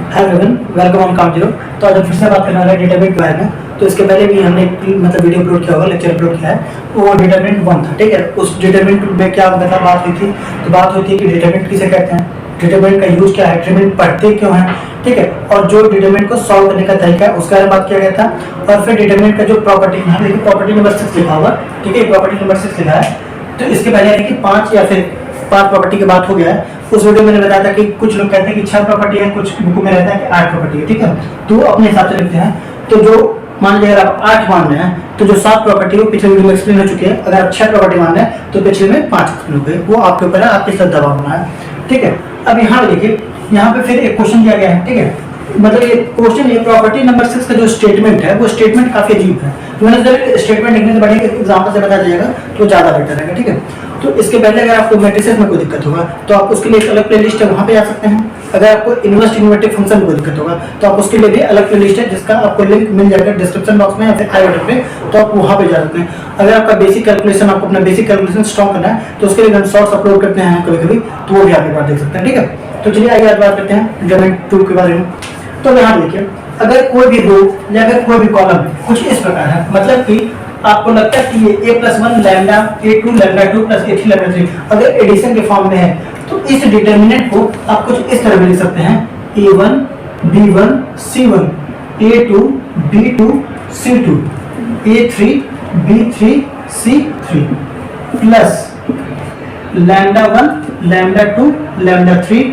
Hello everyone, welcome on काम zero. तो आज हम फिर से बात करने वाले हैं डेटाबेट के बारे में। तो इसके पहले भी हमने मतलब वीडियो अपलोड किया होगा, लेक्चर अपलोड किया है। वो डेटाबेट 1 था, ठीक है। उस डेटाबेट में क्या मतलब बात हुई थी, तो बात होती है कि डेटाबेट किसे कहते हैं, डेटाबेट का यूज क्या है, डेटाबेट पढ़ते क्यों हैं, ठीक है। और जो डेटाबेट को सॉल्व करने का तरीका है उसके बारे में बात किया गया था। और फिर डेटाबेट का जो प्रॉपर्टी, यहाँ देखिए प्रॉपर्टी नंबर 6 लिखा होगा, ठीक है, प्रॉपर्टी नंबर 6 लिखा है। तो इसके पहले यानी कि 5 या फिर 5 प्रॉपर्टी की बात हो गया है। उस वीडियो में मैंने बताया था कि कुछ लोग कहते हैं कि 6 प्रॉपर्टी है, कुछ बुक में रहता है कि 8 प्रॉपर्टी है, ठीक है। तो अपने हिसाब से लिखते हैं। तो जो मान लीजिए अगर आप 8 मान रहे हैं तो जो 7 प्रॉपर्टी वो पिछले वीडियो में एक्सप्लेन हो चुकी है। अगर आप 6 प्रॉपर्टी मान रहे हैं तो पिछले में 5 एक्सप्लेन हो गए। वो आपके ऊपर है, आपके साथ दबाव होना है, ठीक है। अब यहाँ पे देखिए, यहाँ पे फिर एक क्वेश्चन दिया गया है, ठीक है। मतलब ये क्वेश्चन, ये प्रॉपर्टी नंबर 6 का जो स्टेटमेंट है वो स्टेटमेंट काफी अजीब है। स्टेटमेंट लिखने से बढ़िया एग्जाम्पल से बता जाएगा तो ज्यादा बेटर रहेगा, ठीक है। तो इसके पहले अगर आपको मैट्रिसेस में कोई दिक्कत होगा तो आप उसके लिए एक अलग प्लेलिस्ट है, वहाँ पे जा सकते हैं। अगर आपको इन्वर्स इन्वर्टिव फंक्शन में कोई दिक्कत होगा तो आप उसके लिए भी अलग प्लेलिस्ट है, जिसका आपको लिंक मिल जाएगा डिस्क्रिप्शन बॉक्स में या फिर आई बटन पे, तो आप वहाँ पे जा सकते हैं। अगर आपका बेसिक कैलकुलेशन, आपको अपना बेसिक कैलकुलेशन स्ट्रॉन्ग करना है तो उसके लिए हम शॉर्ट्स अपलोड करते हैं कभी कभी, तो वो भी आप एक बार देख सकते हैं, ठीक है। तो चलिए आइए आज बात करते हैं डेटाबेट 2 के बारे में। तो यहाँ देखिए, अगर कोई भी रो या अगर कोई भी कॉलम कुछ इस प्रकार है, मतलब कि आपको लगता है कि ये a+1 lambda a2 lambda 2 plus a3 lambda 3 अगर एडिशन के फॉर्म में है तो इस डिटर्मिनेंट को आप कुछ इस तरह में लिख सकते हैं a1 b1 c1 a2 b2 c2 a3 b3 c3 plus lambda 1 lambda 2 lambda 3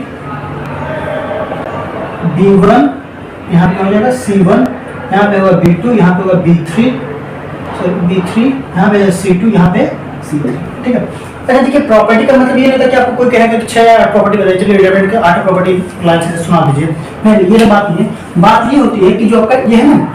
b1 यहाँ पे हो जाएगा c1, यहाँ पे होगा b2, यहाँ पे होगा b3 यहाँ पे c2, यहाँ पे c3, ठीक है। अच्छा देखिए, प्रॉपर्टी का मतलब ये नहीं था कि आपको कोई कहेगा कि 6 या 8 प्रॉपर्टी बताइए, चलिए डेटाबेट के 8 प्रॉपर्टी लाइन से सुना दीजिए। नहीं, ये बात नहीं है। बात ये होती है कि जो आपका ये है ना,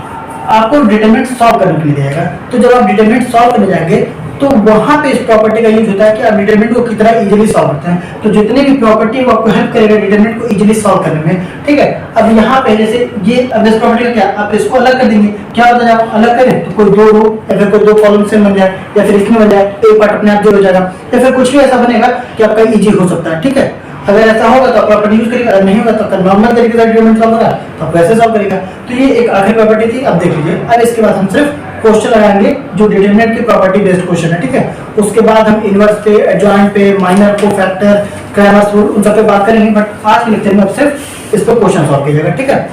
आपको डिटरमिनेंट सॉल्व करने के लिए देगा। तो जब आप डिटरमिनेंट सॉल्व करने जाएंगे तो वहां पे इस प्रॉपर्टी का यूज होता है कि आप डिटरमिनेंट को कितना इजीली सॉल्व करते हैं। तो जितने भी प्रॉपर्टी वो आपको हेल्प करेगा डिटरमिनेंट को इजीली सॉल्व करने में, ठीक है। अब यहाँ पे जैसे ये, अब इस प्रॉपर्टी का क्या, आप इसको अलग कर देंगे, क्या होता है जब आप अलग करें तो कोई 2 रो या फिर कोई 2 कॉलम से बन जाए, या फिर इसमें बन जाए, एक पार्ट अपने आप जो हो जाएगा, या फिर कुछ भी ऐसा बनेगा कि आपका इजी हो सकता है, ठीक है। अगर ऐसा होगा तो आप प्रॉपर्टी यूज करेगा, अगर नहीं होगा तो नॉर्मल तरीके से डिटरमिनेंट सॉल्व होगा तो आप वैसे सॉल्व करेगा। तो ये एक आखिरी प्रॉपर्टी थी। अब देख लीजिए, अब इसके बाद हम सिर्फ क्वेश्चन लगाएंगे जो डिटरमिनेंट की प्रॉपर्टी बेस्ड क्वेश्चन है, ठीक है। उसके बाद हम इनवर्स पे, एडजॉइंट पे, माइनर को फैक्टर, क्रैमर्स रूल, उन सब पे बात करेंगे। बट आज के लेक्चर में अब सिर्फ इस पर क्वेश्चन सॉल्व कीजिएगा, ठीक है।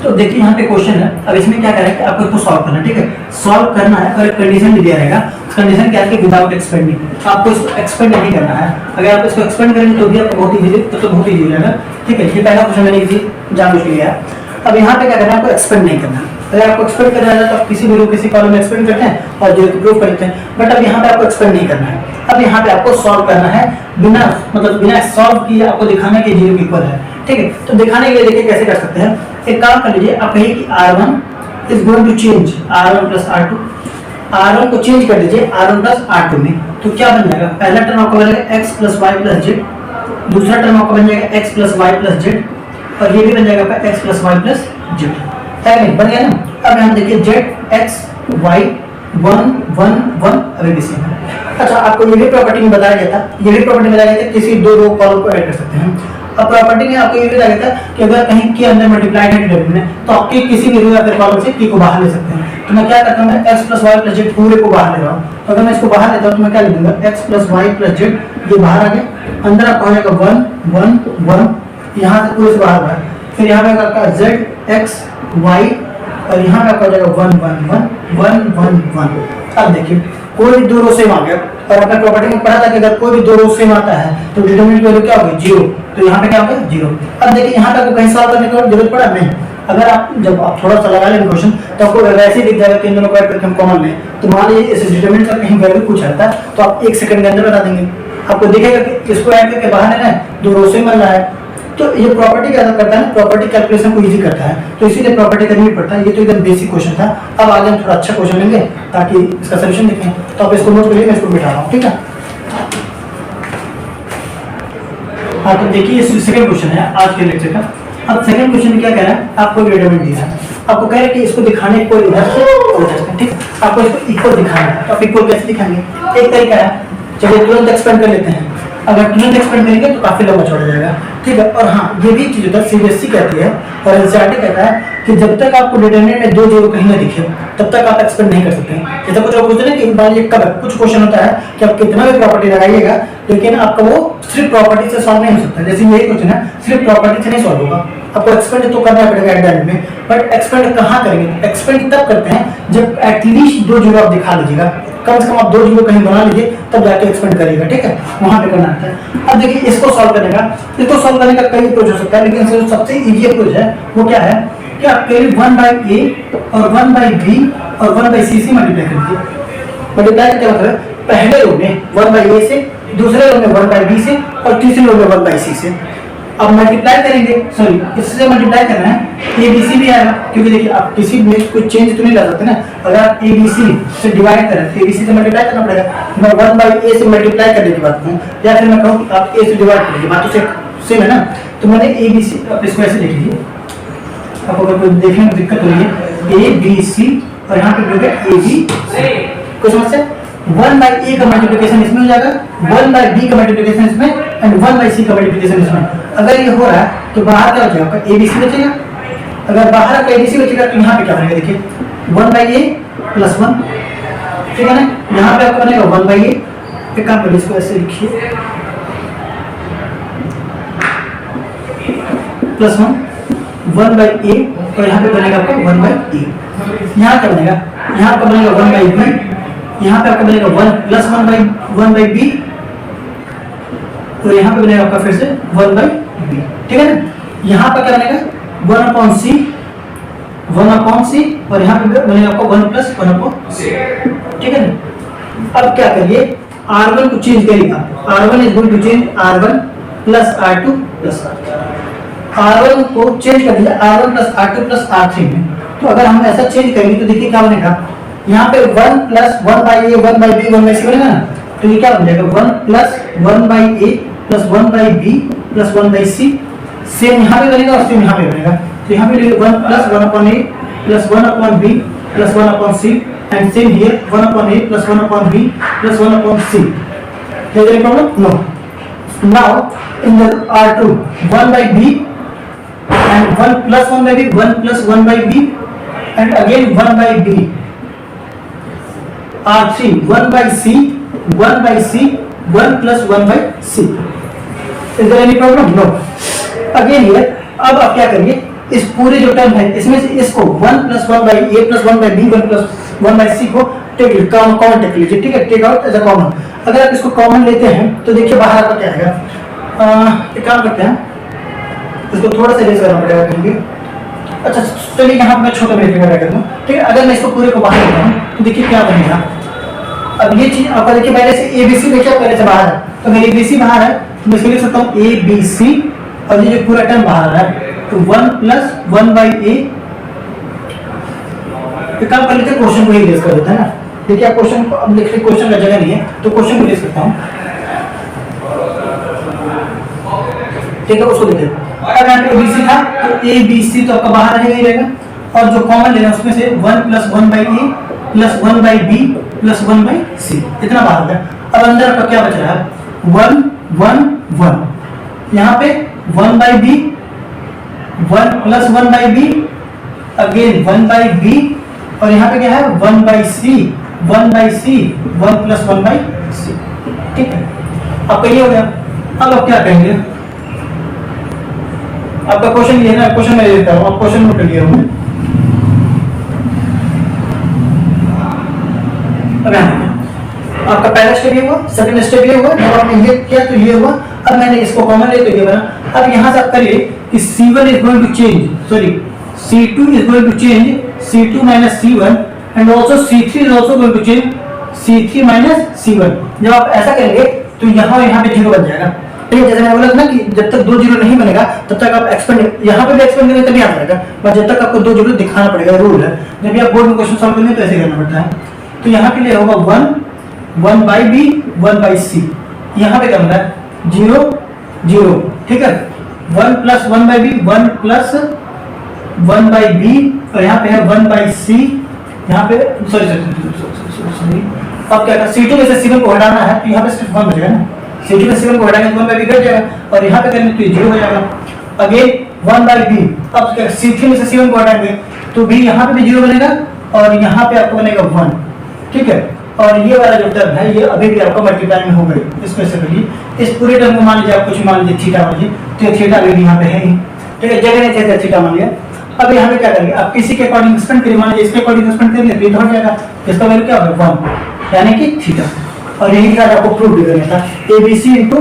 तो देखिए यहाँ पे क्वेश्चन है। अब इसमें क्या करना है कि आपको इसको सॉल्व करना है, ठीक है। सॉल्व करना है और एक कंडीशन भी दिया रहेगा। कंडीशन क्या है कि विदाउट एक्सपेंडिंग, आपको इसको एक्सपेंड नहीं करना है। अगर आप इसको एक्सपेंड करेंगे तो भी आपको बहुत इजी, तो बहुत इजी हो जाएगा, ठीक है। ये पहला क्वेश्चन मैंने इजी जानबूझ के लिया है। अब यहाँ पे क्या करना है, आपको एक्सपेंड नहीं करना है। अगर आपको एक्सपेंड करना है तो आप किसी भी रो किसी कॉलम में एक्सपेंड करते हैं और जो प्रूफ करते हैं, बट अब यहाँ पे आपको एक्सपेंड नहीं करना है। अब यहाँ पे आपको सॉल्व करना है बिना, मतलब बिना सॉल्व किए आपको दिखाना है कि 0 के इक्वल है, ठीक है। तो दिखाने के लिए देखिए कैसे कर सकते हैं। एक काम कर लीजिए, आप कहिए कि R1 is going to change R1 plus R2। R1 को चेंज कर दीजिए R1 प्लस R2 में, तो क्या बन जाएगा, पहला टर्म आपका बन जाएगा x plus y plus z, दूसरा टर्म आपका बन जाएगा x plus y plus z, और ये भी बन जाएगा आपका x plus y plus z, है नहीं, बन गया ना। अब यहाँ देखिए जेड एक्स वाई 1 1 1 अभी भी सेम है। अच्छा, आपको ये भी प्रॉपर्टी में बताया गया था, ये भी प्रॉपर्टी में बताया गया था किसी 2 रो कॉलम को ऐड कर सकते हैं। अब प्रॉपर्टी में आपको ये भी बताया गया था कि अगर कहीं के अंदर मल्टीप्लाइड है डिटरमिनेंट तो आपके किसी भी रो या फिर कॉलम से की को बाहर ले सकते हैं। तो मैं क्या करता हूँ, मैं x plus y plus z पूरे को बाहर ले रहा हूँ। तो अगर मैं इसको बाहर लेता हूँ तो मैं क्या लिख दूंगा, x plus y plus z, ये बाहर आ गया, अंदर आपका हो जाएगा 1 1 1, यहाँ से पूरे से बाहर आया। फिर यहाँ पे आपका z x y, और यहाँ पे आपका हो जाएगा 1 1 1 1 1 1। अब देखिए कोई भी 2 रो सेम आ गया, और अपने प्रॉपर्टी में पढ़ा था कि अगर कोई भी 2 रो सेम आता है तो डिटरमिनेंट की वैल्यू क्या होगी, 0। तो यहाँ पे क्या होगा, 0। अब देखिए यहाँ पे आपको कहीं सॉल्व करने की जरूरत पड़ा नहीं। अगर आप जब आप थोड़ा सा लगा लेंगे क्वेश्चन तो आपको वैसे ही दिख जाएगा कि इन दोनों को ऐड करके हम कॉमन लें। तो मान लीजिए इस डिटरमिनेंट का कहीं वैल्यू कुछ आता है तो आप 1 सेकंड के अंदर बता देंगे। आपको दिखेगा कि इसको ऐड करके बाहर लेना है, 2 रो सेम बन रहा है। तो ये प्रॉपर्टी क्या करता है, प्रॉपर्टी कैलकुलेशन को इजी करता है, तो इसीलिए प्रॉपर्टी करनी पड़ता है। ये तो एकदम बेसिक क्वेश्चन था। अब आगे हम थोड़ा अच्छा क्वेश्चन लेंगे ताकि इसका सॉल्यूशन देखें। तो आप इसको नोट करिए, मैं इसको बिठा रहा हूँ, ठीक है। हाँ, तो देखिए ये सेकंड क्वेश्चन है आज के लेक्चर का। अब सेकंड क्वेश्चन में क्या कह रहा है, आपको डिटरमिनेंट दिया है, आपको कह रहा है कि इसको दिखाने को इधर से और उधर से, ठीक। आपको इसको इक्वल दिखाना है। तो आप इक्वल कैसे दिखाएंगे, एक तरीका है, चलिए तुरंत एक्सपेंड कर लेते हैं। अगर तुरंत एक्सपेंड करेंगे तो काफी लंबा चौड़ा जाएगा, ठीक है। और हाँ, ये भी चीज होता है, सीबीएसई कहती है और एनसीईआरटी कहता है कि जब तक आपको डिटरमिनेंट में 2 जीरो कहीं ना दिखे तब तक आप एक्सपेंड नहीं कर सकते हैं। जैसे कुछ लोग पूछते हैं कि बार ये कब है, कुछ क्वेश्चन होता है कि आप कितना भी प्रॉपर्टी लगाइएगा लेकिन आपका वो सिर्फ प्रॉपर्टी से सॉल्व नहीं हो सकता। जैसे यही क्वेश्चन है, सिर्फ प्रॉपर्टी से नहीं सॉल्व होगा, आपको एक्सपेंड तो करना पड़ेगा एट द एंड में। बट एक्सपेंड कहाँ करेंगे? एक्सपेंड तब करते हैं जब एटलीस्ट 2 जीरो आप दिखा लीजिएगा, कम से कम आप 2 जीरो कहीं बना लीजिए तब जाके एक्सपेंड करिएगा, ठीक है, वहां पे करना आता है। अब देखिए इसको सॉल्व करने का कई अप्रोच हो सकता है, लेकिन सबसे इजी अप्रोच है वो क्या है कि आप करिए 1/a और 1/b और 1/c से मल्टीप्लाई कर दीजिए। मल्टीप्लाई का क्या मतलब है, पहले रो में 1/a से, दूसरे रो में 1/b से और तीसरे रो में 1/c से। अब मल्टीप्लाई करेंगे, सॉरी इससे मल्टीप्लाई करना है, ABC भी आएगा, क्योंकि देखिए आप किसी में कोई चेंज तो नहीं ला सकते ना। अगर आप ABC से डिवाइड करें तो ABC से मल्टीप्लाई करना पड़ेगा। मैं 1/a से मल्टीप्लाई करने की बात कहूँ या फिर मैं कहूँ आप a से डिवाइड करिए, बात तो सेम है ना। तो मैंने ABC, आप इसको ऐसे लिख लीजिए, आपको अगर कोई देखने में दिक्कत हो रही है ABC और यहाँ पे लिखोगे AB, कोई समस्या? 1/a का मल्टीप्लिकेशन इसमें हो जाएगा, 1/b का मल्टीप्लिकेशन इसमें एंड 1/c का मल्टीप्लिकेशन इसमें। अगर ये हो रहा है तो बाहर क्या बचेगा? आपका ABC बचेगा। अगर बाहर आपका ABC बचेगा तो यहाँ पे क्या बनेगा? देखिए 1/a + 1, ठीक है ना। यहाँ पे आपका बनेगा 1/a, एक काम करिए इसको ऐसे लिखिए +1 1/a और यहाँ पे बनेगा आपका 1/a। यहाँ क्या बनेगा? यहाँ पे बनेगा 1/b, यहाँ पे आपका बनेगा 1 + 1/b और यहाँ पे बनेगा आपका फिर से 1/b, ठीक है ना। यहाँ पर क्या बनेगा? 1/c और यहाँ पे बनेगा आपका 1 + 1/c, ठीक है ना। अब क्या करिए, R1 को चेंज करिएगा, R1 is going to change R1 + R2 + R3। R1 को चेंज कर दीजिए R1 + R2 + R3 में। तो अगर हम ऐसा चेंज करेंगे तो देखिए क्या बनेगा, यहाँ पे 1 + 1/a 1/b 1/c बनेगा ना। तो ये क्या बन जाएगा? 1 + 1/a + 1/b + 1/c। सेम यहाँ पे बनेगा और सेम यहाँ पे बनेगा। तो यहाँ पे लिखिए 1 + 1/a + 1/b + 1/c and same here 1/a + 1/b + 1/c। Is there any problem? No. Now in the R2 1/b and 1 + 1/b 1 + 1/b and again 1/b, R3 1/c 1/c 1 + 1/c। Is there any problem? No. Again here, अब आप क्या करिए, इस पूरे जो term है इसमें से इसको 1 + 1/a + 1/b 1 + 1/c को कॉमन टेक लीजिए, ठीक है, take out as a common. अगर आप इसको कॉमन लेते हैं तो देखिए बाहर आपका क्या आएगा। एक काम करते हैं, इसको थोड़ा सा इरेज करना पड़ेगा कहीं। अच्छा चलिए यहाँ पे मैं छोटा ब्रेक लगा कर दूँ, ठीक है। अगर मैं इसको पूरे को बाहर लेता हूँ तो देखिए क्या बनेगा। अब ये चीज आपका देखिए पहले से ABC देखिए पहले से बाहर है, तो अगर ABC बाहर है तो मैं इसको लिख सकता हूँ ABC और ये जो पूरा टर्म बाहर आ रहा है तो 1 + 1/a। तो काम कर लेते हैं, क्वेश्चन को ही इरेज कर देते हैं ना। देखिए आप क्वेश्चन को अब लिखने क्वेश्चन का जगह नहीं है तो क्वेश्चन को इरेज करता हूँ, ठीक है। उसको देखिए अगर ABC था तो ABC तो आपका बाहर रहेगा ही रहेगा और जो कॉमन लेना उसमें से 1 + 1/a + 1/b + 1/c, इतना बाहर है। अब अंदर आपका क्या बच रहा है? 1 1 1, यहाँ पे 1/b 1 + 1/b अगेन 1/b और यहाँ पे क्या है 1/c 1/c 1 + 1/c, ठीक है। आपका ये हो गया। अब आप क्या कहेंगे, आपका क्वेश्चन ये है ना, क्वेश्चन मैं देता हूँ, आप क्वेश्चन नोट कर लिए होंगे। अब आपका पहला स्टेप ये हुआ, सेकंड स्टेप ये हुआ, जब आपने ये किया तो ये हुआ। अब मैंने इसको कॉमन ले तो ये बना। अब यहाँ से आप करिए कि C1 is going to change, sorry C2 is going to change C2 - C1 and also C3 is also going to change C3 - C1। जब आप ऐसा करेंगे तो यहाँ और यहाँ पे जीरो बन जाएगा, ठीक है। जैसे मैंने बोला था ना कि जब तक 2 जीरो नहीं बनेगा तब तक आप एक्सपेंड, यहाँ पे भी एक्सपेंड करेंगे तभी आ जाएगा, पर जब तक आपको 2 जीरो दिखाना पड़ेगा, रूल है। जब भी आप बोर्ड में क्वेश्चन सॉल्व करेंगे तो ऐसे करना पड़ता है। तो यहाँ के लिए होगा 1 1/b 1/c, यहाँ पे क्या बन रहा है 0 0, ठीक है। 1 + 1/b 1 + 1/b और यहाँ पे है 1/c, यहाँ पे सॉरी अब क्या C2 में से C1 को हटाना है तो यहाँ पे सिर्फ 1 बचेगा ना, C2 में C1 को हटाएंगे तो 1/b घट जाएगा और यहाँ पे करेंगे तो 0 हो जाएगा। अगेन 1/b, अब C3 में से C1 को हटाएंगे तो b यहाँ पे भी 0 बनेगा और यहाँ पे आपको बनेगा 1, ठीक है। और ये वाला जो टर्म है ये अभी भी आपका मल्टीप्लाई में हो गई, इसमें से करिए इस पूरे टर्म को मान लीजिए आप कुछ मान लीजिए थीटा मान लीजिए, तो ये थीटा भी यहाँ पे है ही, ठीक है, जगह नहीं थे थीटा मान लिया। अब यहाँ पे क्या करेंगे, आप किसी के अकॉर्डिंग एक्सपेंड करिए, मान लीजिए इसके अकॉर्डिंग एक्सपेंड करेंगे तो ये हो जाएगा, इसका वैल्यू क्या होगा 1 यानी कि थीटा। और यही का आपको प्रूफ भी करना था, ABC into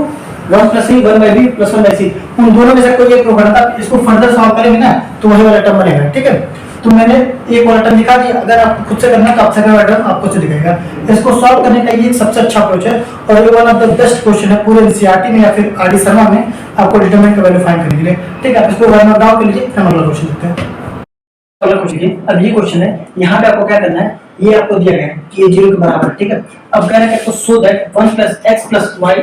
1 + c 1/b + 1/c, उन दोनों में से कोई एक प्रूफ करना था। इसको फर्दर सॉल्व करेंगे ना तो वही वाला टर्म बनेगा, ठीक है। तो मैंने एक वाला टर्म दिखा दिया, अगर आप खुद से करना है तो आप सेकंड वाला टर्म आपको से दिखाएगा। इसको सॉल्व करने का ये सबसे अच्छा अप्रोच है और ये one of the best question है पूरे एनसीईआरटी में या फिर आरडी शर्मा में आपको डिटरमिनेंट का वैल्यू फाइंड करने के लिए, ठीक है। आप इसको वन नोट डाउन कर लीजिए, फिर अगला क्वेश्चन देखते हैं। अगला क्वेश्चन अब ये क्वेश्चन है, यहाँ पे आपको क्या करना है, ये आपको दिया गया है कि ये 0 के बराबर है, ठीक है। अब कह रहा है कि सो दैट 1 + x + y,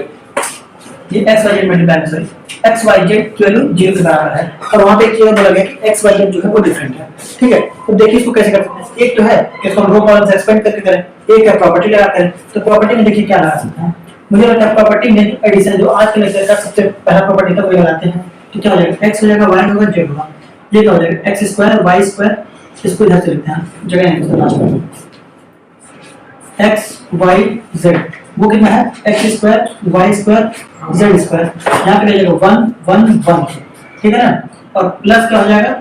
ये x y z multiply sorry x y z की वैल्यू 0 के बराबर है और वहां पे एक चीज बोला गया कि x y z जो है वो डिफरेंट है, ठीक है। तो देखिए इसको कैसे कर सकते हैं, एक तो है कि इसको हम रो कॉलम से एक्सपेंड करके करें, एक है प्रॉपर्टी लगा करें। तो प्रॉपर्टी में देखिए क्या लगा सकते हैं, मुझे लगता है प्रॉपर्टी में एडिशन जो आज के लेक्चर का सबसे पहला प्रॉपर्टी था वो लगाते हैं। तो क्या हो जाएगा, x हो जाएगा, y होगा, z होगा, ये क्या हो जाएगा x² y², इसको इधर से लिखते हैं, जगह नहीं है लास्ट में, x y z वो कितना है x² y² z², यहाँ पे जाएगा 1 1 1, ठीक है ना। और प्लस क्या हो जाएगा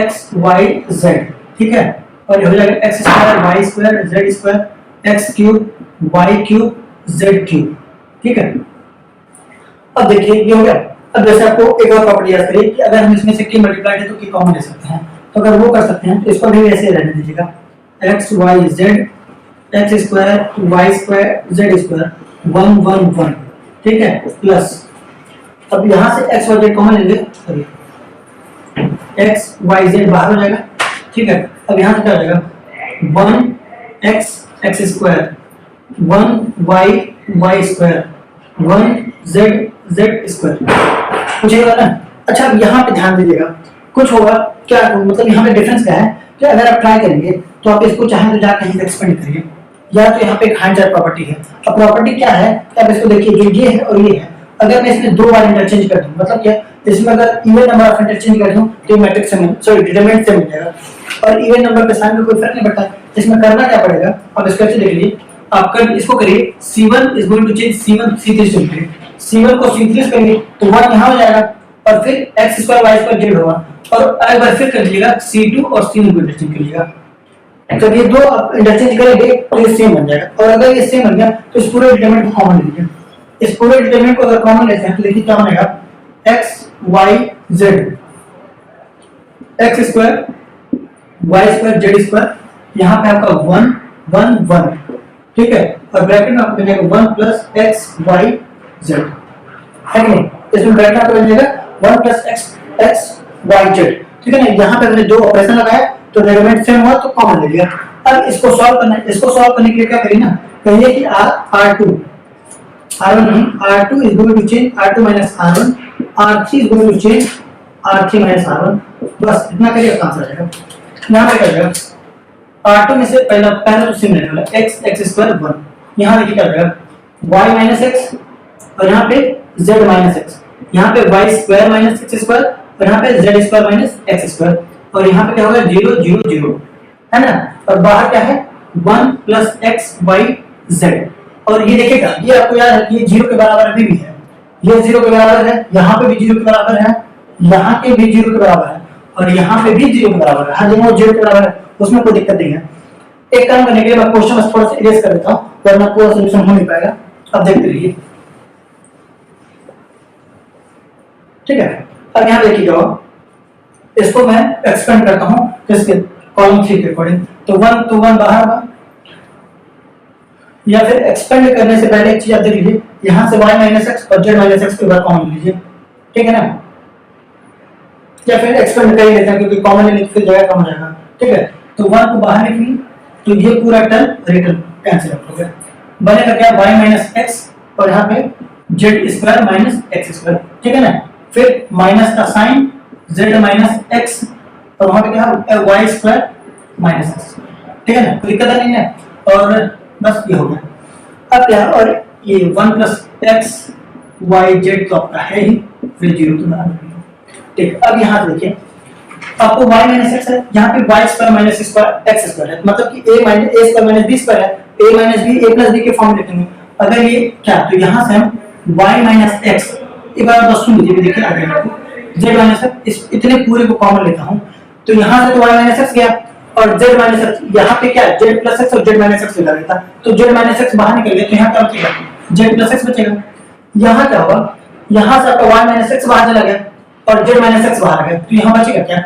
x y z, ठीक है। और ये हो जाएगा x² y² z² x³ y³ z³, ठीक है। अब देखिए ये हो गया। अब जैसे आपको एक और प्रॉपर्टी याद करिए कि अगर हम इसमें से k मल्टीप्लाई है तो k कॉमन ले सकते हैं, तो अगर वो कर सकते हैं तो इसको भी ऐसे रहने दीजिएगा x y z x² y² z² 1 1 1, ठीक है, प्लस अब यहाँ से x y z कॉमन लेंगे, सॉरी x y z बाहर हो जाएगा, ठीक है। अब यहाँ से क्या हो जाएगा 1 x x² 1 y y² 1 z z², पूछेगा ना। अच्छा अब यहाँ पे ध्यान दीजिएगा, कुछ होगा क्या, मतलब यहाँ पे डिफरेंस क्या है कि अगर आप ट्राई करेंगे तो आप इसको चाहें तो जाकर कहीं एक्सपेंड करिए, या तो यहाँ पे एक हाइंड प्रॉपर्टी है। अब प्रॉपर्टी क्या है कि आप इसको देखिए, जो ये है और ये है, अगर मैं इसमें दो बार इंटरचेंज कर दूं, मतलब क्या, इसमें अगर इवन नंबर ऑफ इंटरचेंज कर दूं तो ये मैट्रिक्स से सॉरी डिटरमिनेंट से मिल जाएगा, और इवन नंबर के साइन में कोई फर्क नहीं पड़ता। इसमें करना क्या पड़ेगा, अब इसको अच्छे देख लीजिए, आप कर इसको करिए C1 is going to change C1 C3 से करिए, C1 को C3 से करिए तो 1 यहाँ हो जाएगा और फिर x² y² z होगा, और एक बार फिर कर लीजिएगा C2 और C1 को इंटरचेंज करिएगा। जब ये दो आप इंटरचेंज करेंगे तो ये सेम बन जाएगा, और अगर ये सेम बन गया तो इस पूरे डिटरमिनेंट को कॉमन लीजिए। इस पूरे डिटरमिनेंट को अगर कॉमन लेते हैं तो देखिए क्या बनेगा x y z x² y² z², यहाँ पे आपका 1 1 1, ठीक है, और ब्रैकेट में आपको मिलेगा 1 + x y z, है कि नहीं। इसमें ब्रैकेट आपको मिलेगा 1 + x y z, ठीक है ना। यहाँ पे हमने दो ऑपरेशन लगाया तो डिटरमिनेंट सेम हुआ तो कॉमन ले लिया। अब इसको सॉल्व करना है, इसको सॉल्व करने के लिए क्या करिए ना, कहिए कि r2 r1 नहीं, r2 is going to change r2 minus r1, r3 is going to change r3 minus r1, बस इतना करिए आंसर आ जाएगा। यहाँ पे क्या हो जाएगा, r2 में से पहला तो सेम रहने वाला x x² 1, यहाँ देखिए क्या हो जाएगा y minus x, और यहाँ पे z minus x, यहाँ पे y² minus x² और यहाँ पे z² minus x², और यहाँ पे क्या होगा 0 0 0, है ना। और बाहर क्या है 1 + x y z, और ये देखिएगा ये आपको याद है कि ये 0 के बराबर अभी भी है, ये 0 के बराबर है, यहाँ पे भी 0 के बराबर है, यहाँ पे भी 0 के बराबर है, और यहाँ पे भी 0 के बराबर है, हर जगह 0 के बराबर है, उसमें कोई दिक्कत नहीं है। एक काम करने के लिए मैं क्वेश्चन थोड़ा सा इरेज कर देता हूँ वरना पूरा सॉल्यूशन हो नहीं पाएगा। अब देखते रहिए, ठीक है। अब यहाँ देखिएगा इसको मैं एक्सपेंड करता हूँ किसके, कॉलम 3 के अकॉर्डिंग, तो 1 बाहर होगा, या फिर एक्सपेंड करने से पहले एक चीज आप देख लीजिए, यहाँ से y - x और z - x के बाद कॉमन लीजिए, ठीक है ना। या फिर एक्सपेंड कर ही लेते हैं क्योंकि कॉमन लेने फिर जगह कम हो जाएगा, ठीक है। तो 1 को बाहर निकलिए तो ये पूरा टर्म रिटर्न कैंसिल हो गया, बनेगा क्या y - x और यहाँ पे z² - x², ठीक है ना। फिर माइनस का साइन z - x और वहां पे क्या है y² - x, ठीक है ना, कोई दिक्कत नहीं है। और बस ये हो गया। अब क्या, और ये 1 प्लस एक्स वाई जेड तो आपका है ही, फिर 0 तो बना देंगे। ठीक, अब यहाँ देखिए आपको y माइनस एक्स है, यहाँ पे y square minus square x square है, मतलब कि a minus a square minus b square है, a minus b a plus b के फॉर्म में लिखेंगे। अगर ये क्या, तो यहाँ से हम y माइनस एक्स, एक बार बस सुन लीजिए, देखिए आगे z माइनस इस इतने पूरे को कॉमन लेता हूँ, तो यहाँ से तो y माइनस एक्स गया और z माइनस एक्स, यहाँ पे क्या z प्लस एक्स और z माइनस एक्स लगा देता, तो z माइनस एक्स बाहर निकल गया, तो यहाँ क्या बचेगा z प्लस एक्स बचेगा। यहाँ क्या होगा, यहाँ से आपका y माइनस एक्स बाहर चला गया और z माइनस एक्स बाहर आ गया, तो यहाँ बचेगा क्या,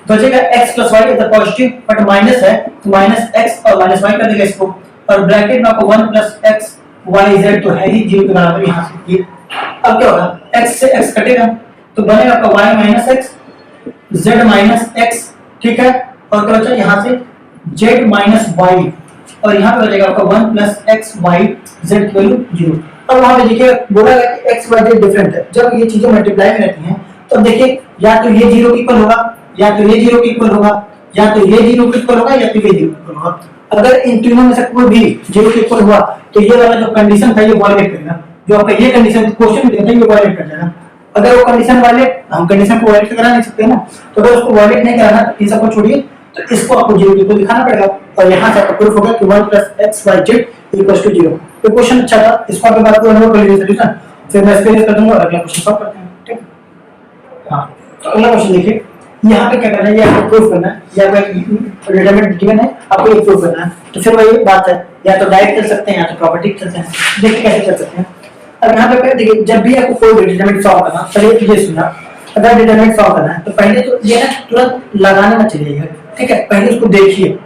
बचेगा x plus y is positive but minus है, तो माइनस x और माइनस y कर देगा इसको, और ब्रैकेट में आपको 1 प्लस एक्स वाई जेड तो है ही 0 के बराबर, यहाँ से ये अब क्या होगा, x से x कटेगा तो बनेगा आपका y minus x z minus x, ठीक है, और क्या बचा यहाँ से z माइनस वाई, और यहाँ पे बचेगा आपका 1 प्लस एक्स वाई जेड की वैल्यू 0। अब वहां पे देखिए बोला गया कि x y z डिफरेंट है, जब ये चीजें मल्टीप्लाई में रहती हैं तो देखिए या तो ये 0 के इक्वल होगा, या तो ये 0 के इक्वल होगा, या तो ये 0 के इक्वल होगा, या तो ये 0 के इक्वल होगा। अगर इन तीनों में से कोई भी 0 के इक्वल हुआ तो ये वाला जो कंडीशन था ये वायलेट करेगा, जो आपका ये कंडीशन क्वेश्चन में दिया था ये वायलेट कर जाएगा। अगर वो कंडीशन वायलेट, हम कंडीशन को वायलेट करा नहीं सकते ना, तो अगर उसको वायलेट नहीं कराना इन सबको छोड़िए, तो इसको आपको 0 के इक्वल दिखाना पड़ेगा, और यहाँ से आपका प्रूफ होगा कि 1 plus x y z equal to 0। तो क्वेश्चन अच्छा था, इसको आपके बाद पूरा नोट कर लीजिए सॉल्यूशन, फिर मैं इसके लिए कर दूंगा और अगला क्वेश्चन सॉल्व करते हैं। ठीक, हाँ, तो अगला क्वेश्चन देखिए, यहाँ पे क्या करना है, ये आपको प्रूफ करना है, या कोई डिटरमिनेंट गिवन है, आपको ये प्रूफ करना है, तो फिर वही बात है, या तो डायरेक्ट कर सकते हैं या तो प्रॉपर्टी कर सकते हैं। देखिए कैसे कर सकते हैं। अब यहाँ पे देखिए, जब भी आपको कोई डिटरमिनेंट सॉल्व करना, पहले ये सुना, अगर डिटरमिनेंट सॉल्व करना है तो पहले तो ये ना तुरंत लगाने में चलिएगा, ठीक है, पहले उसको देखिए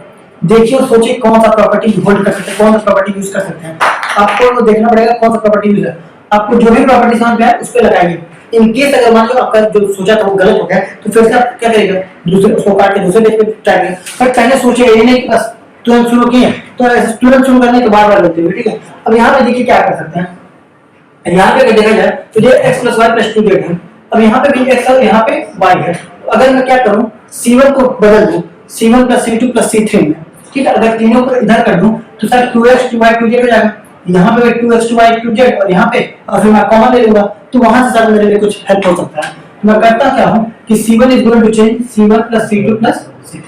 और सोचिए कौन सा प्रॉपर्टी होल्ड कर सकते हैं, कौन सा प्रॉपर्टी यूज कर सकते हैं। आपको देखना पड़ेगा कौन सा प्रॉपर्टी यूज है, आपको जो भी प्रॉपर्टी समझ में आए उस पे लगाइए। इन केस अगर मान लो आपका जो सोचा था वो गलत हो गया, तो फिर से आप क्या करेगा, दूसरे उसको काट के दूसरे पेज पे ट्राई करेंगे, पर पहले सोचिए, ये नहीं कि बस तुरंत शुरू किए तो ऐसे तुरंत शुरू करने के बार लेते हुए, ठीक है। अब यहाँ पे देखिए क्या कर सकते हैं, यहाँ पे अगर देखा जाए तो ये x plus y plus 2z है, अब यहाँ पे भी x और यहाँ पे y है, अगर मैं क्या करूँ, c1 को बदल दूं c1 plus c2 plus c3 में, ठीक है, अगर तीनों को इधर कर दूं तो सर 2x 2y 2z हो जाएगा, यहाँ पे 2x 2y 2z और यहाँ पे, और फिर मैं कॉमन ले लूंगा, तो वहां से सर मेरे लिए कुछ हेल्प हो सकता है। तो मैं करता क्या हूँ कि c1 is going to change c1 plus c2 plus c3।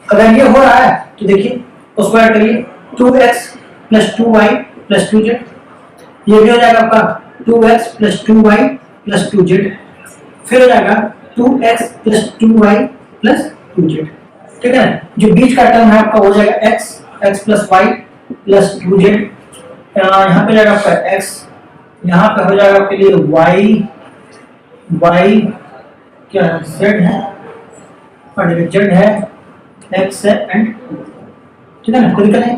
अगर ये हो रहा है तो देखिए उसको ऐड करिए, 2x plus 2y plus 2z, ये भी हो जाएगा आपका 2x plus 2y plus 2z, फिर हो जाएगा 2x plus 2y plus 2z, ठीक है। जो बीच का टर्म है आपका हो जाएगा x plus y plus 2z, यहाँ पे जाएगा आपका x, यहाँ पे हो जाएगा आपके लिए y क्या z है और z है, x है एंड, ठीक है ना, कोई दिक्कत नहीं।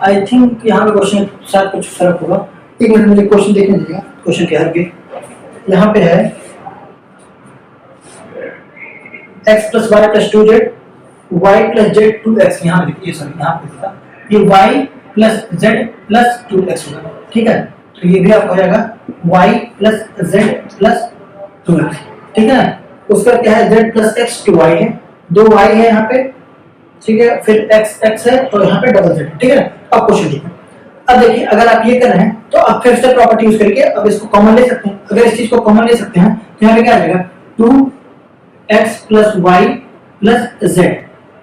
आई थिंक यहाँ पे क्वेश्चन शायद कुछ फर्क होगा, एक मिनट मुझे क्वेश्चन देखने दीजिएगा, क्वेश्चन के हर के यहाँ पे है x plus y plus 2z y plus z 2x, यहाँ देखिए सॉरी यहाँ पे ये y plus z plus 2x होगा, ठीक है, तो ये भी आपको हो जाएगा y plus z plus 2x, ठीक है। उसका क्या है, z प्लस x 2y है, 2y है यहाँ पे, ठीक है, फिर x है और यहाँ पे डबल z, ठीक है। अब क्वेश्चन देखिए, अब देखिए अगर आप ये कर रहे हैं तो आप फिर से प्रॉपर्टी यूज करके अब इसको कॉमन ले सकते हैं। अगर इस चीज को कॉमन ले सकते हैं तो यहाँ पे क्या आ जाएगा, 2x plus y plus z,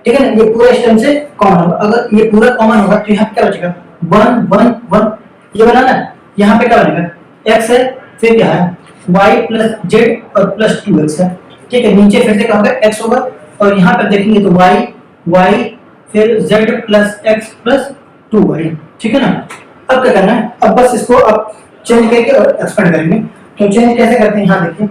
ठीक है ना, ये पूरा इस टर्म से कॉमन होगा। अगर ये पूरा कॉमन होगा तो यहाँ क्या बचेगा, 1 1 1, ये बनाना है, यहाँ पे क्या बनेगा, x है, फिर क्या है y प्लस z और प्लस 2x है, ठीक है, नीचे फिर से क्या होगा, x होगा, और यहाँ पर देखेंगे तो y फिर z plus x plus 2y, ठीक है ना। अब क्या करना है, अब बस इसको अब चेंज करके और एक्सपेंड करेंगे, तो चेंज कैसे करते हैं, यहाँ देखिए,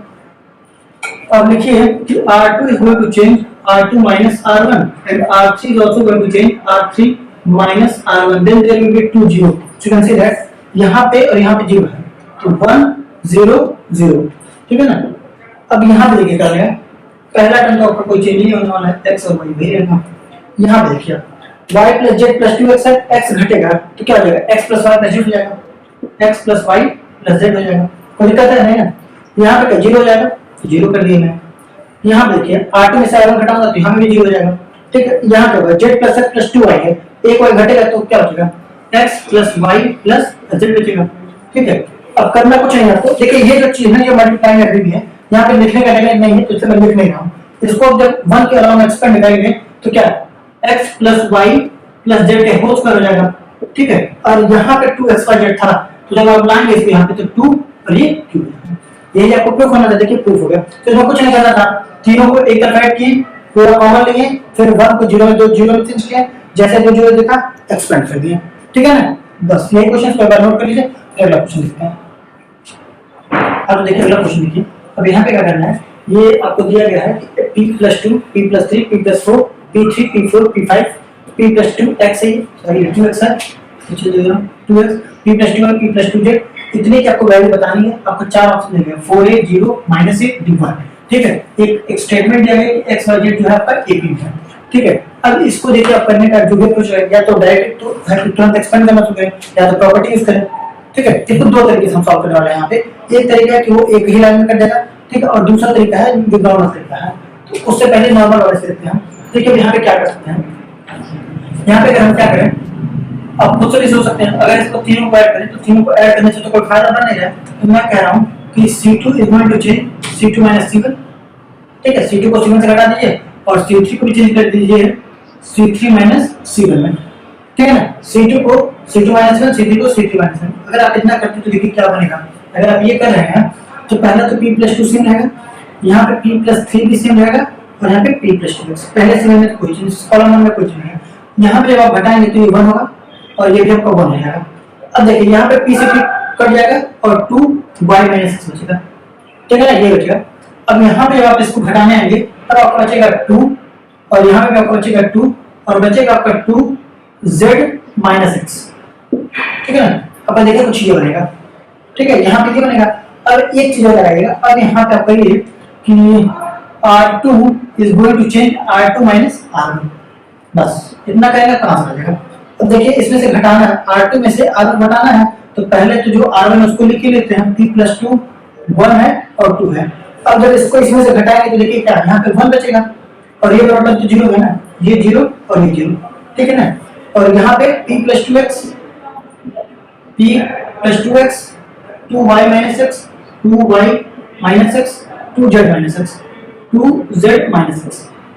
अब लिखिए कि r2 is going to change r2 minus r1 and r3 is also going to change r3 minus r1, then there will be 2 0, so you can see that यहाँ पे और यहाँ पे 0 है, तो 1 0 0, ठीक है ना। अब यहाँ पे देखिए क्या है, पहला टर्म तो आपका कोई चेंज नहीं होने वाला है, x और y वही रहेगा। यहाँ पे देखिए y plus z plus 2x है, x घटेगा तो क्या हो जाएगा, x plus y plus z हो जाएगा, x plus y plus z हो जाएगा, कोई दिक्कत है नहीं ना। यहाँ पे 0 हो जाएगा, 0 कर दिए मैं। यहाँ पे देखिए r2 में से r1 घटाऊंगा तो यहाँ पे भी 0 हो जाएगा, ठीक है। यहाँ पे होगा z plus x plus 2y है, एक वाई घटेगा तो क्या बचेगा, x plus y plus z बचेगा। ठीक है, अब करना कुछ नहीं आपको, देखिए ये जो चीज है ये मल्टीप्लाइंग एवरी भी है, यहाँ पे लिखने का जगह नहीं है तो इसे मैं लिख नहीं रहा हूँ। इसको जब 1 के अलावा एक्सपेंड करेंगे तो क्या x plus y plus z के होल स्क्वायर हो जाएगा। ठीक है, और यहाँ पे 2xyz था तो जब आप लाएंगे इसको यहाँ पे तो 2 और ये q, यही आपको प्रूफ होना था। देखिए प्रूफ हो गया, तो इसमें कुछ नहीं करना था, तीनों को एक तरफ ऐड किए, पूरा कॉमन लिए, फिर 1 को 0 में 0 में चेंज किया, जैसे जो 0 दिखा एक्सपेंड कर दिया। ठीक है ना, बस यही क्वेश्चन को एक बार नोट कर लीजिए। अगला क्वेश्चन देखते हैं। अब देखिए अगला क्वेश्चन देखिए, अब यहाँ पे क्या करना है, ये आपको दिया गया है कि p+2 p+3 p+4 p3 p4 p5 p+2 x है, सॉरी 2x है, पीछे दे रहा हूं 2x p+2 और p+2z, इतने की आपको वैल्यू बतानी है। आपको चार ऑप्शन दिए गए 4a 0 -a d1। ठीक है, एक स्टेटमेंट दिया गया कि x y z जो है आपका a p है। ठीक है, अब इसको देखिए आप करने का जो भी कुछ है, या तो डायरेक्ट तो तुरंत एक्सपेंड करना चाहिए, या तो प्रॉपर्टी यूज करें। ठीक है, इसको दो तरीके से हम सॉल्व करने वाले हैं यहाँ पे। एक तरीका है कि वो एक ही लाइन में कर देगा, ठीक है, और दूसरा तरीका है जो नॉर्मल तरीका है। तो उससे पहले नॉर्मल वाले से देखते हैं। देखिए अब यहाँ पे क्या कर सकते हैं, यहाँ पे अगर हम क्या करें, अब खुद से भी सोच सकते हैं, अगर इसको तीनों को ऐड करें तो तीनों को ऐड करने से तो कोई फायदा बन नहीं रहा है, तो मैं कह रहा हूँ कि C2 is going to change C2 - C1। ठीक है, C2 को C1 से घटा दीजिए और C3 को भी चेंज कर दीजिए C3 - C1 में। ठीक है ना, C2 को C2 - C1, C3 को C3 - C1। अगर आप इतना करते तो देखिए क्या बनेगा। अगर आप ये कर रहे हैं तो पहला तो p+2 सेम रहेगा, यहाँ पे p+3 भी सेम रहेगा, और यहाँ पे p+2 पहले से में कोई चीज, कॉलम में कोई चीज नहीं है। यहाँ पे जब आप घटाएंगे तो ये 1 होगा और ये भी आपका 1 हो जाएगा। अब देखिए यहाँ पे p से p कट जाएगा और 2y - x बचेगा। ठीक है ना, ये बचेगा। अब यहाँ पे जब आप इसको घटाने आएंगे तब आपका बचेगा 2, और यहाँ पे आपका बचेगा 2, और बचेगा आपका 2z - x। ठीक है ना, अब देखिए कुछ ये बनेगा। ठीक है, यहाँ पे ये बनेगा। अब एक चीज और लगाइएगा, अब यहाँ पे आप कहिए कि R2 is going to change R2 - R1। बस इतना कहेगा, कहां से आ जाएगा। अब देखिए इसमें से घटाना है, R2 में से R1 घटाना है, तो पहले तो जो R1 है उसको लिख ही लेते हैं। p+2 1 है और 2 है। अब जब इसको इसमें से घटाएंगे तो देखिए क्या, यहाँ पे 1 बचेगा, और ये मतलब तो 0 है ना, ये 0 और ये 0। ठीक है ना, और यहाँ पे p+2x 2y - x 2y - x 2z - x 2z - x।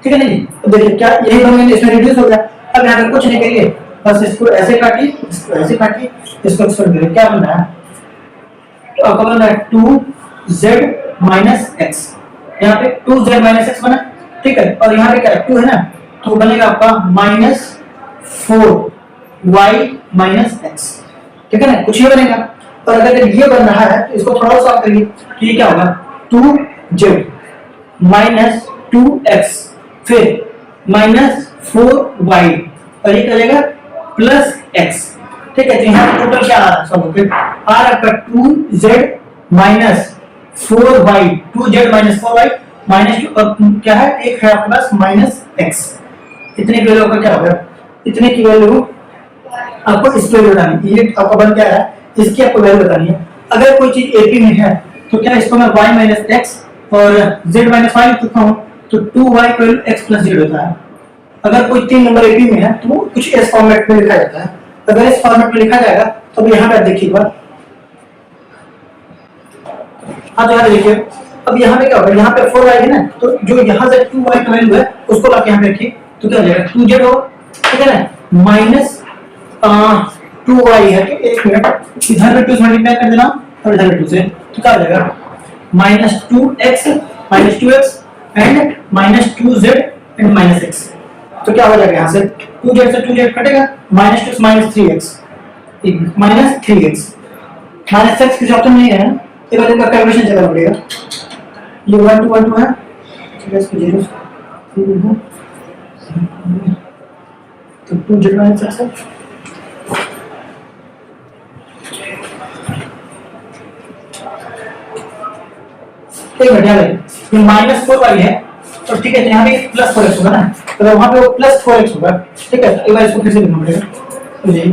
ठीक है ना जी, तो देखिए क्या यही बन गया, इसमें रिड्यूस हो गया। अब यहाँ पे कुछ नहीं करिए, बस इसको ऐसे काटिए, इसको ऐसे काटिए, इसको एक्सपेंड करिए, क्या बन रहा है, तो आपका बन रहा है 2z - x। यहाँ पे 2z - x बना। ठीक है, और यहाँ पे क्या 2 है ना, तो बनेगा आपका -4y - x। ठीक है ना, कुछ ये बनेगा। और अगर ये बन रहा है तो इसको थोड़ा सा करिए, तो ये क्या होगा 2z - 2x फिर -4y, और ये करेगा +x। ठीक है, तो यहाँ टोटल क्या आ रहा है सब फिर आ रहा है 2z - 4y 2z - 4y -2, और क्या है एक है प्लस -x। इतने की वैल्यू का क्या होगा, इतने की वैल्यू आपको इस वैल्यू बतानी है। ये आपका बन क्या है, इसकी आपको वैल्यू बतानी है। अगर कोई चीज AP में है तो क्या इसको मैं y - x और z - y लिख सकता हूं, तो 2y = x + z होता है। अगर कोई 3 नंबर AP में है तो वो कुछ इस फॉर्मेट में लिखा जाता है। अगर इस फॉर्मेट में लिखा जाएगा तो यहाँ पे देखिए एक बार, हाँ तो यहाँ देखिए, अब यहाँ पे क्या होगा, यहाँ पे 4y है ना, तो जो यहाँ से 2y का वैल्यू है उसको लाके यहाँ पे रखिए, तो क्या हो जाएगा 2z होगा। ठीक है ना, माइनस 2y है, तो एक मिनट इधर में 2 से मल्टीप्लाई कर देना और इधर में 2 से, तो क्या हो जाएगा -2x and -2z and -x। तो क्या हो जाएगा, यहाँ से 2z से 2z कटेगा, -2 से -3x -3x -x किसी ऑप्शन नहीं है, एक बार इनका कैलकुलेशन चला पड़ेगा। ये 1 2 1 2 है, ठीक है, इसको 0 तो 2z -x है। एक मिनट यार, ये -4y है, तो ठीक है, तो यहाँ पे +4x होगा ना, तो वहाँ पे वो +4x होगा। ठीक है, एक बार इसको फिर से लिखना पड़ेगा। तो ये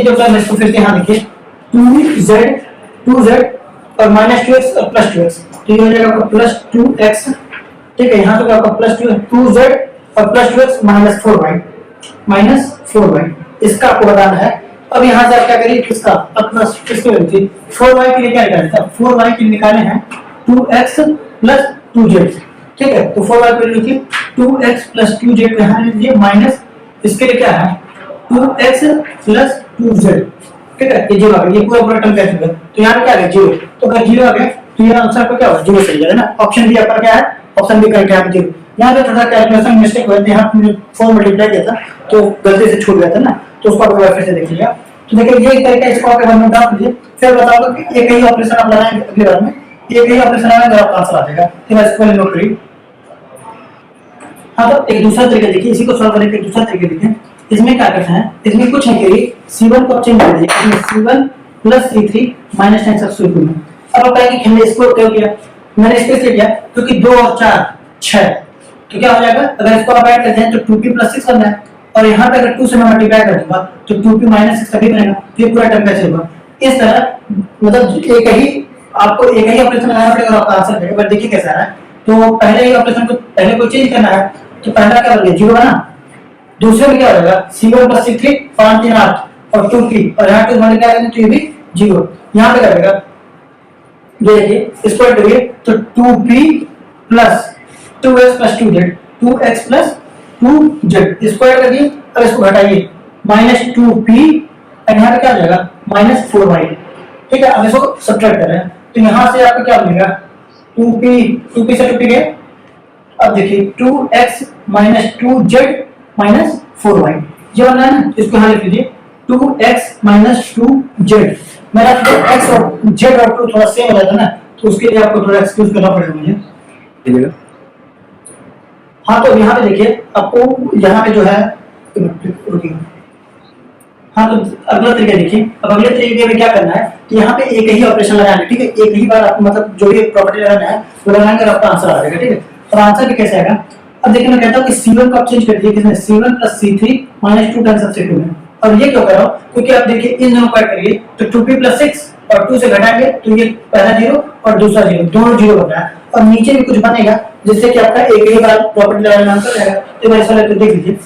जो टर्म है इसको फिर से यहाँ देखिए, 2z और -2x और +2x, तो ये हो जाएगा आपका +2x। ठीक है, यहाँ पे आपका +2 2z और +2x -4y इसका आपको बताना है। अब यहाँ से आप क्या करिए, इसका अपना इसको लिखिए 4y के लिए क्या निकालना था, 4y के लिए निकाले हैं 2x प्लस 2z, ठीक है। तो 4y के लिए लिखिए 2x प्लस 2z को यहाँ लिख दीजिए माइनस इसके लिए क्या है 2x प्लस 2z, ठीक है। ये जीरो आ गया, ये पूरा टर्म कैंसिल हो गया, तो यहाँ पे क्या आ गया जीरो। तो अगर जीरो आ गया तो ये आंसर आपका क्या होगा, जीरो सही जाएगा ना। ऑप्शन बी आपका क्या है, ऑप्शन बी करेक्ट है यहाँ पे जीरो। यहाँ पे थोड़ा कैलकुलेशन मिस्टेक हुआ था, यहाँ पे 4 मल्टीप्लाई किया था तो गलती से छूट गया था ना, तो उसको आप फिर से देखिएगा। तो देखिए ये एक तरीका, इसको आप वन डाउन कीजिए, फिर बताओ कि एक ही ऑपरेशन आप लगाएंगे अगली बार में, एक ही ऑपरेशन लगाएंगे आपका आंसर आ जाएगा। ठीक है, इसको नोट करिए। हाँ, तो एक दूसरा तरीका देखिए, इसी को सॉल्व करने का दूसरा तरीका देखिए। इसमें क्या करते हैं, इसमें कुछ नहीं करिए, C1 को चेंज कर दीजिए, C1 plus C3 minus 10 x cube में। अब आप कहेंगे कि हमने इसको क्यों किया, मैंने इसके लिए किया क्योंकि 2 और 4 6, तो क्या हो जाएगा, अगर इसको आप ऐड करते हैं तो 2p प्लस 6 बनना है, और यहाँ पे अगर 2 से मैं मल्टीप्लाई कर दूंगा तो 2p माइनस 6 तभी बनेगा, तो ये पूरा टर्म कैसे होगा। इस तरह मतलब एक ही आपको एक ही ऑपरेशन लगाना पड़ेगा और आपका आंसर देगा। बट देखिए कैसा है, तो पहले ही ऑपरेशन को पहले को चेंज करना है, तो पहला क्या बन गया जीरो है ना, दूसरे में क्या हो जाएगा C1 प्लस C3 5 3 8 और 2p, और यहाँ 2 मल्टीप्लाई करेंगे तो ये भी जीरो। यहाँ पे क्या रहेगा, ये देखिए स्क्वायर करिए तो 2p plus 2x plus 2z, 2x plus 2z square कर दिए। अब इसको घटाइए माइनस 2p और यहाँ पे क्या हो जाएगा माइनस 4y, ठीक है। अब इसको सब्ट्रैक्ट कर रहे हैं तो यहाँ से आपको क्या मिलेगा 2p से 2p गए। अब देखिए 2x minus 2z minus 4y, ये बना है ना, इसको यहाँ लिख लीजिए 2x माइनस 2z। मेरा तो x और z और 2 थोड़ा सेम हो जाता है ना, तो उसके लिए आपको थोड़ा एक्सक्यूज करना पड़ेगा मुझे। हाँ, तो यहाँ पे देखिए आपको यहाँ पे जो है, हाँ तो अगला तरीका देखिए। अब अगले तरीके में क्या करना है कि यहाँ पे एक ही ऑपरेशन लगाना है, ठीक है। एक ही बार आपको मतलब जो भी प्रॉपर्टी लगाना है वो लगाएंगे और आपका आंसर आ जाएगा, ठीक है। और आंसर भी कैसे आएगा, अब देखिए मैं कहता हूँ कि C1 को आप चेंज कर दीजिए किसमें, C1 plus C3 minus 2 times substitute में। और ये क्यों कर रहा हूँ, क्योंकि आप देखिए इन दोनों को ऐड करिए तो 2p प्लस 6 और 2 से घटाएंगे तो ये पहला जीरो और दूसरा जीरो, दोनों जीरो बन रहा है, और नीचे भी कुछ बनेगा जिससे कि आपका एक ही बार प्रॉपर्टी लगाना आंसर आएगा। तो मैं इसको लेकर देख लीजिए,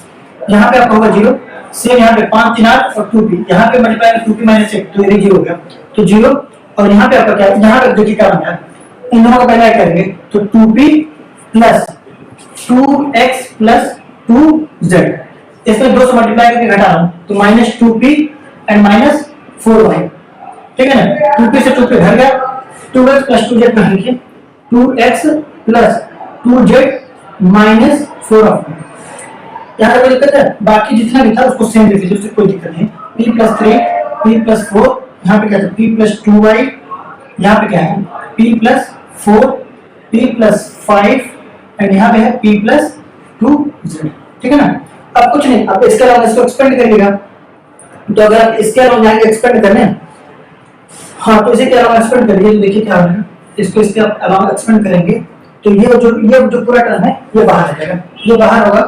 यहाँ पे आपका होगा जीरो, सेम यहाँ पे 5 3 8 और 2p, यहाँ पे मल्टीप्लाई कर 2p माइनस 6 तो ये जीरो हो गया, तो जीरो। और यहाँ पे आपका क्या है, यहाँ पे देखिए क्या बन गया, इन दोनों को पहले ऐड करेंगे तो 2p plus 2x plus 2z, इसमें 2 से मल्टीप्लाई करके घटा रहा हूं तो minus 2p and minus 4y, ठीक है ना। 2p से 2p घट गया, 2x प्लस 2z को लिखिए 2x plus 2z minus 4y। यहाँ पे कोई दिक्कत है, बाकी जितना भी था उसको सेम लिख लीजिए, उससे कोई दिक्कत नहीं। p प्लस 3 p प्लस 4, यहाँ पे क्या था p प्लस 2y, यहाँ पे क्या है p plus 4 p plus 5 and यहाँ पे है p प्लस 2z, ठीक है ना। अब कुछ नहीं, अब इसके अलावा इसको एक्सपेंड करिएगा, तो अगर आप इसके अलावा जाएंगे एक्सपेंड करने, हाँ तो इसी के अलावा एक्सपेंड करिए तो देखिए क्या होगा, इसको इसके अलावा एक्सपेंड करेंगे तो ये जो पूरा टर्म है ये बाहर आ जाएगा, ये बाहर होगा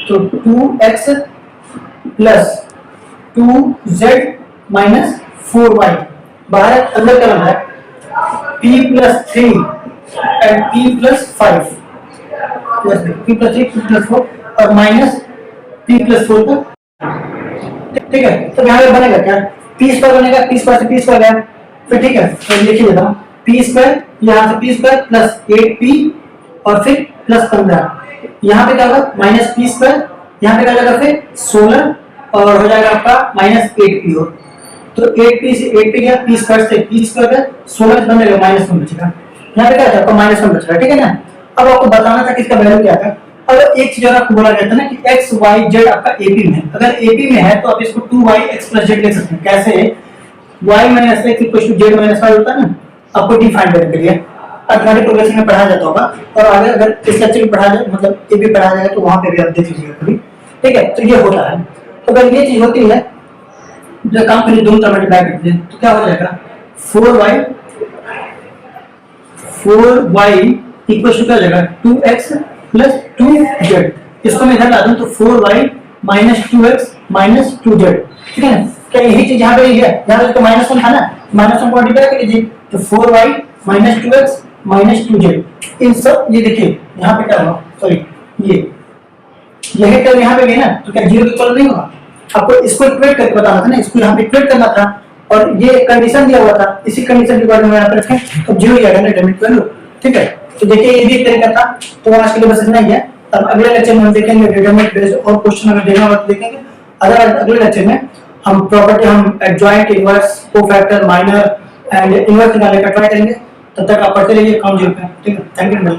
तो 2x plus 2z minus 4y बाहर, अंदर क्या बन रहा है p plus 3 and p plus 5, p plus 3 p plus 4 और माइनस p प्लस 4 का, ठीक है। तो यहाँ पे बनेगा क्या, p स्क्वायर बनेगा, p स्क्वायर से p स्क्वायर गया, फिर ठीक है तो लिखिए देता हूँ p स्क्वायर, यहाँ से p स्क्वायर प्लस 8p और फिर प्लस 15, यहाँ पे क्या होगा माइनस p स्क्वायर, यहाँ पे क्या जाएगा फिर 16 और हो जाएगा आपका माइनस 8p हो, तो 8p से 8p गया, p स्क्वायर से p स्क्वायर गया, 16 बनेगा माइनस 1 बचेगा, यहाँ पे क्या था आपका माइनस 1 बच रहा है, ठीक है ना। अब आपको बताना था कि इसका वैल्यू क्या था। अगर एक चीज और आपको बोला गया था ना कि x y z आपका AP में है, अगर AP में है तो आप इसको 2yx प्लस z लिख सकते हैं। कैसे, y minus x equal to z minus y होता है ना, आपको डिफाइन करने के लिए अर्थमेटिक प्रोग्रेशन में पढ़ाया जाता होगा, और आगे अगर इस लेक्चर में पढ़ाया जाए मतलब AP पढ़ाया जाएगा तो वहां पे भी आप देख लीजिएगा कभी, ठीक है। तो ये होता है, तो अगर ये चीज होती है जो काम करिए दोनों तरफ मल्टीप्लाई करते हैं तो क्या हो जाएगा 4y इक्वल टू क्या हो जाएगा 2x प्लस 2z, इसको मैं इधर ला दूं तो 4y minus 2x minus 2z, ठीक है ना। क्या यही चीज यहाँ पे है, यहाँ पे तो माइनस 1 था ना, माइनस 1 को मल्टीप्लाई कर लीजिए तो 4y minus 2x minus 2z, इन सब ये देखिए यहाँ पे क्या होगा, सॉरी ये यही टर्म यहाँ पे गई ना, तो क्या जीरो इक्वल नहीं होगा, आपको इसको इक्वेट करके बताना था ना, इसको यहाँ पे इक्वेट करना था, और ये कंडीशन दिया हुआ था, इसी कंडीशन के बारे में यहाँ पे रखें तो 0 ही आएगा ना डेबिट वैल्यू। ठीक है, तो देखिए ये भी एक तरीका था। तो आज के लिए बस इतना ही है। अब अगले लेक्चर में हम देखेंगे डिटरमिनेंट बेस्ड और क्वेश्चन अगर देखना हो तो देखेंगे। अगले लेक्चर में हम प्रॉपर्टी, हम adjoint, inverse, cofactor, minor and inverse निकालने का ट्राई करेंगे। तब तक आप पढ़ते रहिए काम जीरो पे। ठीक है, थैंक यू।